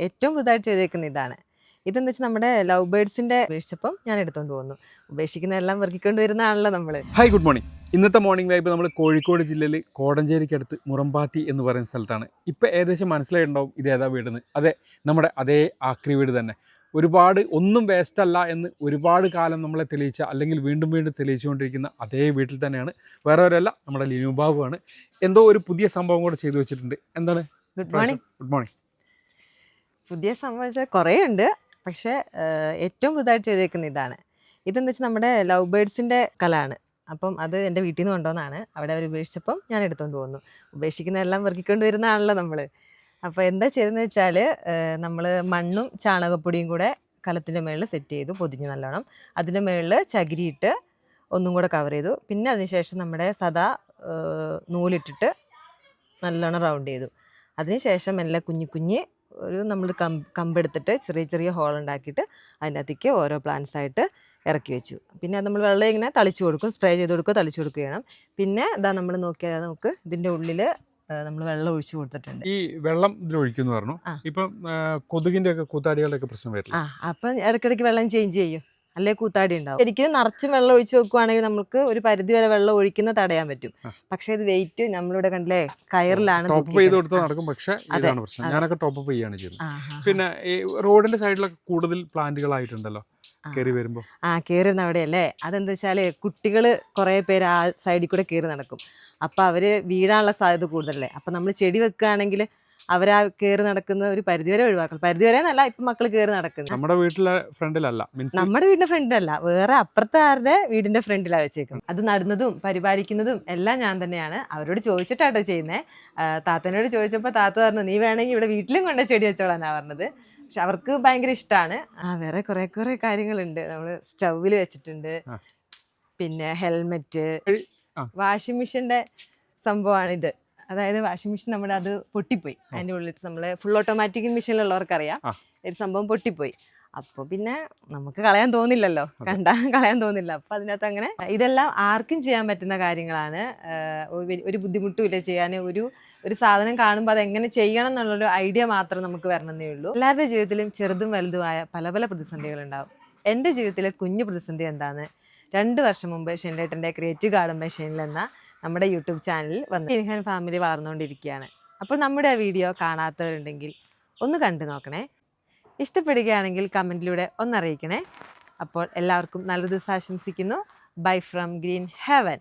ഏറ്റവും പുതുതായിട്ട് ചെയ്തേക്കുന്ന ഇതാണ്. ഇതെന്ന് വെച്ചാൽ നമ്മുടെ ലവ് ബേർഡ്സിന്റെ ഉപേക്ഷിച്ചപ്പം ഞാൻ എടുത്തുകൊണ്ട് പോകുന്നു. ഉപേക്ഷിക്കുന്നതെല്ലാം വെറുക്കിക്കൊണ്ട് വരുന്നതാണല്ലോ നമ്മള്. Hi, good morning. ഇന്നത്തെ മോർണിംഗ് വൈബ് നമ്മൾ കോഴിക്കോട് ജില്ലയിൽ കോടഞ്ചേരിക്കടുത്ത് മുറമ്പാത്തി എന്ന് പറയുന്ന സ്ഥലത്താണ്. ഇപ്പോൾ ഏകദേശം മനസ്സിലായിട്ടുണ്ടാവും ഇത് ഏതാ വീടെന്ന്. അതെ, നമ്മുടെ അതേ ആക്രി വീട് തന്നെ. ഒരുപാട് ഒന്നും വേസ്റ്റ് അല്ല എന്ന് ഒരുപാട് കാലം നമ്മളെ തെളിയിച്ച, അല്ലെങ്കിൽ വീണ്ടും വീണ്ടും തെളിയിച്ചുകൊണ്ടിരിക്കുന്ന അതേ വീട്ടിൽ തന്നെയാണ്. വേറെ ഒരല്ല, നമ്മുടെ ലിനു ബാബുവാണ്. എന്തോ ഒരു പുതിയ സംഭവം കൂടെ ചെയ്തു വെച്ചിട്ടുണ്ട്. എന്താണ്? Good morning. Good morning. പുതിയ സംഭവിച്ചാൽ കുറേ ഉണ്ട്, പക്ഷേ ഏറ്റവും പുതുതായിട്ട് ചെയ്തേക്കുന്ന ഇതാണ്. ഇതെന്ന് വെച്ചാൽ നമ്മുടെ ലവ് ബേർഡ്സിന്റെ കലാണ്. അപ്പം അത് എൻ്റെ വീട്ടിൽ നിന്ന് കൊണ്ടുവന്നാണ്. അവിടെ അവർ ഉപേക്ഷിച്ചപ്പം ഞാൻ എടുത്തുകൊണ്ട് പോകുന്നു. ഉപേക്ഷിക്കുന്നതെല്ലാം വെറുക്കിക്കൊണ്ട് വരുന്നതാണല്ലോ നമ്മൾ. അപ്പോൾ എന്താ ചെയ്തതെന്ന് വെച്ചാൽ നമ്മൾ മണ്ണും ചാണകപ്പൊടിയും കൂടെ കലത്തിൻ്റെ മുകളിൽ സെറ്റ് ചെയ്തു, പൊതിഞ്ഞു നല്ലോണം. അതിൻ്റെ മുകളിൽ ചകിരിയിട്ട് ഒന്നും കൂടെ കവർ ചെയ്തു. പിന്നെ അതിനുശേഷം നമ്മുടെ സദാ നൂലിട്ടിട്ട് നല്ലോണം റൗണ്ട് ചെയ്തു. അതിനുശേഷം എല്ലാം കുഞ്ഞ് ഒരു നമ്മൾ കമ്പെടുത്തിട്ട് ചെറിയ ചെറിയ ഹോൾ ഉണ്ടാക്കിയിട്ട് അതിൻ്റെ അകത്തേക്ക് ഓരോ പ്ലാന്റ്സ് ആയിട്ട് ഇറക്കി വെച്ചു. പിന്നെ നമ്മൾ വെള്ളം ഇങ്ങനെ തളിച്ചു കൊടുക്കും, സ്പ്രേ ചെയ്ത് കൊടുക്കുക, തളിച്ചു കൊടുക്കുക ചെയ്യണം. പിന്നെ ഇതാ നമ്മൾ നോക്കിയാൽ നമുക്ക് ഇതിൻ്റെ ഉള്ളിൽ നമ്മൾ വെള്ളം ഒഴിച്ചു കൊടുത്തിട്ടുണ്ട്. ഈ വെള്ളം ഇതിൽ ഒഴിക്കുന്നു പറഞ്ഞു. ഇപ്പം കൊതുകിന്റെ ഒക്കെ കൂത്താടികളുടെ ഒക്കെ പ്രശ്നം വരില്ല. അപ്പം ഇടയ്ക്കിടയ്ക്ക് വെള്ളം ചേഞ്ച് ചെയ്യും, അല്ലെ കൂത്താടി ഉണ്ടാവും. ശരിക്കും നിറച്ചും വെള്ളം ഒഴിച്ചു വെക്കുവാണെങ്കിൽ നമുക്ക് ഒരു പരിധി വരെ വെള്ളം ഒഴിക്കുന്ന തടയാൻ പറ്റും. പക്ഷെ ഇത് വെയിറ്റ് നമ്മളിവിടെ കണ്ടില്ലേ, കയറിലാണ് ടോപ്പ് ചെയ്ത് കൊടുത്താൽ നടക്കും. പക്ഷെ ഇതാണ് പ്രശ്നം, ഞാനൊക്കെ ടോപ്പ് ചെയ്യാണ് ചെയ്യുന്നത്. പിന്നെ ഈ റോഡിന്റെ സൈഡിലൊക്കെ കൂടുതൽ പ്ലാന്റുകളായിട്ടുണ്ടല്ലോ കയറി വരുമ്പോൾ. കയറുന്ന അവിടെയല്ലേ, അതെന്താ വെച്ചാൽ കുട്ടികൾ കുറേ പേര് ആ സൈഡിൽ കൂടെ കയറി നടക്കും. അപ്പം അവര് വീഴാനുള്ള സാധ്യത കൂടുതലല്ലേ. അപ്പം നമ്മൾ ചെടി വെക്കുകയാണെങ്കിൽ അവരാ കയറി നടക്കുന്ന ഒരു പരിധിവരെ ഒഴിവാക്കണം. പരിധിവരെ എന്നല്ല, ഇപ്പം മക്കൾ കയറി നടക്കുന്നത് നമ്മുടെ വീട്ടിലെ ഫ്രണ്ടിലല്ല, നമ്മുടെ വീടിന്റെ ഫ്രണ്ടിലല്ല, വേറെ അപ്പുറത്തെ ആരുടെ വീടിന്റെ ഫ്രണ്ടിലാണ് വെച്ചേക്കും. അത് നടുന്നതും പരിപാലിക്കുന്നതും എല്ലാം ഞാൻ തന്നെയാണ്. അവരോട് ചോദിച്ചിട്ടാട്ടോ ചെയ്യുന്നത്. താത്തനോട് ചോദിച്ചപ്പോൾ താത്ത പറഞ്ഞു, നീ വേണമെങ്കിൽ ഇവിടെ വീട്ടിലും കൊണ്ട് ചെടി വെച്ചോളാനാ പറഞ്ഞത്. പക്ഷെ അവർക്ക് ഭയങ്കര ഇഷ്ടമാണ്. വേറെ കുറെ കാര്യങ്ങളുണ്ട്. നമ്മൾ സ്റ്റൗവിൽ വെച്ചിട്ടുണ്ട്. പിന്നെ ഹെൽമെറ്റ്, വാഷിംഗ് മെഷീൻ്റെ സംഭവമാണിത്. അതായത് വാഷിംഗ് മെഷീൻ നമ്മുടെ അത് പൊട്ടിപ്പോയി. അതിൻ്റെ ഉള്ളിൽ നമ്മൾ ഫുൾ ഓട്ടോമാറ്റിക് മെഷീനിലുള്ളവർക്കറിയാം, ഒരു സംഭവം പൊട്ടിപ്പോയി. അപ്പോൾ പിന്നെ നമുക്ക് കളയാൻ തോന്നില്ലല്ലോ, കണ്ടാൽ കളയാൻ തോന്നില്ല. അപ്പം അതിനകത്ത് അങ്ങനെ ഇതെല്ലാം ആർക്കും ചെയ്യാൻ പറ്റുന്ന കാര്യങ്ങളാണ്. ഒരു ബുദ്ധിമുട്ടുമില്ല ചെയ്യാൻ. ഒരു സാധനം കാണുമ്പോൾ അതെങ്ങനെ ചെയ്യണം എന്നുള്ളൊരു ഐഡിയ മാത്രം നമുക്ക് വരണമെന്നേ ഉള്ളൂ. എല്ലാവരുടെ ജീവിതത്തിലും ചെറുതും വലുതുമായ പല പല പ്രതിസന്ധികളുണ്ടാവും. എൻ്റെ ജീവിതത്തിലെ കുഞ്ഞു പ്രതിസന്ധി എന്താണെന്ന് 2 വർഷം മുമ്പ് ഷെൻഡേട്ടൻ്റെ ക്രിയേറ്റീവ് ഗാർഡൻ ബൈ ഷെനിൽ എന്ന നമ്മുടെ യൂട്യൂബ് ചാനലിൽ വന്ന് ഷെൻഹാൻ ഫാമിലി വളർന്നുകൊണ്ടിരിക്കുകയാണ്. അപ്പോൾ നമ്മുടെ ആ വീഡിയോ കാണാത്തവരുണ്ടെങ്കിൽ ഒന്ന് കണ്ടു നോക്കണേ. ഇഷ്ടപ്പെടുകയാണെങ്കിൽ കമൻറ്റിലൂടെ ഒന്നറിയിക്കണേ. അപ്പോൾ എല്ലാവർക്കും നല്ല ദിവസം ആശംസിക്കുന്നു. Bye from green heaven.